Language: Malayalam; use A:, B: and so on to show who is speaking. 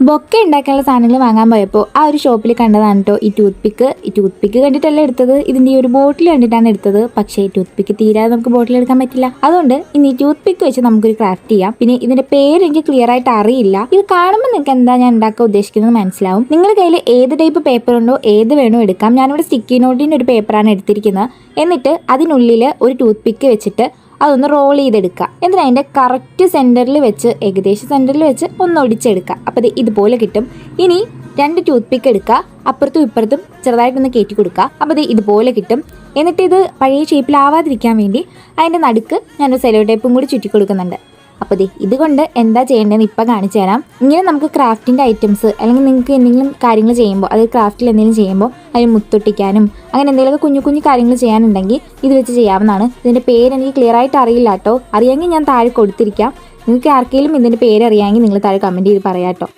A: ബൊക്കെ ഉണ്ടാക്കാനുള്ള സാധനങ്ങൾ വാങ്ങാൻ പോയപ്പോൾ ആ ഒരു ഷോപ്പിൽ കണ്ടതാണ് കേട്ടോ ഈ ടൂത്ത് പിക്ക് കണ്ടിട്ടല്ല എടുത്തത്. ഇതിൻ്റെ ഈ ഒരു ബോട്ടിൽ കണ്ടിട്ടാണ് എടുത്തത്. പക്ഷേ ടൂത്ത് പിക്ക് തീരാതെ നമുക്ക് ബോട്ടിൽ എടുക്കാൻ പറ്റില്ല. അതുകൊണ്ട് ഇനി ഈ ടൂത്ത് പിക്ക് വെച്ച് നമുക്കൊരു ക്രാഫ്റ്റ് ചെയ്യാം. പിന്നെ ഇതിന്റെ പേര് എനിക്ക് ക്ലിയർ ആയിട്ട് അറിയില്ല. ഇത് കാണുമ്പോൾ നിങ്ങൾക്ക് എന്താ ഞാൻ ഉണ്ടാക്കാൻ ഉദ്ദേശിക്കുന്നത് മനസ്സിലാവും. നിങ്ങളുടെ കയ്യിൽ ഏത് ടൈപ്പ് പേപ്പർ ഉണ്ടോ ഏത് വേണോ എടുക്കാം. ഞാനിവിടെ സ്റ്റിക്കി നോട്ടിൻ്റെ ഒരു പേപ്പറാണ് എടുത്തിരിക്കുന്നത്. എന്നിട്ട് അതിനുള്ളിൽ ഒരു ടൂത്ത് പിക്ക് വെച്ചിട്ട് അതൊന്ന് റോൾ ചെയ്തെടുക്കുക. എന്നിട്ട് അതിൻ്റെ കറക്റ്റ് സെൻറ്ററിൽ വെച്ച് ഏകദേശം സെൻറ്ററിൽ വെച്ച് ഒന്ന് ഒടിച്ചെടുക്കുക. അപ്പോൾ അത് ഇതുപോലെ കിട്ടും. ഇനി 2 ടൂത്ത് പിക്ക് എടുക്കുക, അപ്പുറത്തും ഇപ്പുറത്തും ചെറുതായിട്ടൊന്ന് കയറ്റി കൊടുക്കുക. അപ്പോൾ അത് ഇതുപോലെ കിട്ടും. എന്നിട്ട് ഇത് പഴയ ഷേപ്പിലാവാതിരിക്കാൻ വേണ്ടി അതിൻ്റെ നടുക്ക് ഞാനൊരു സെലോ ടേപ്പും കൂടി ചുറ്റി കൊടുക്കുന്നുണ്ട്. അപ്പോൾ ഇതുകൊണ്ട് എന്താ ചെയ്യേണ്ടതെന്ന് ഇപ്പം കാണിച്ചു തരാം. ഇങ്ങനെ നമുക്ക് ക്രാഫ്റ്റിൻ്റെ ഐറ്റംസ് അല്ലെങ്കിൽ നിങ്ങൾക്ക് എന്തെങ്കിലും കാര്യങ്ങൾ ചെയ്യുമ്പോൾ അത് ക്രാഫ്റ്റിൽ എന്തെങ്കിലും ചെയ്യുമ്പോൾ അതിന് മുത്തൊട്ടിക്കാനും അങ്ങനെ എന്തെങ്കിലുമൊക്കെ കുഞ്ഞു കുഞ്ഞു കാര്യങ്ങൾ ചെയ്യാനുണ്ടെങ്കിൽ ഇത് വെച്ച് ചെയ്യാവുന്നതാണ്. ഇതിൻ്റെ പേര് എനിക്ക് ക്ലിയർ ആയിട്ട് അറിയില്ല കേട്ടോ. അറിയാമെങ്കിൽ ഞാൻ താഴെ കൊടുത്തിരിക്കാം. നിങ്ങൾക്ക് ആർക്കെങ്കിലും ഇതിൻ്റെ പേര് അറിയാമെങ്കിൽ നിങ്ങൾ താഴെ കമൻറ്റ് ചെയ്ത് പറയാം കേട്ടോ.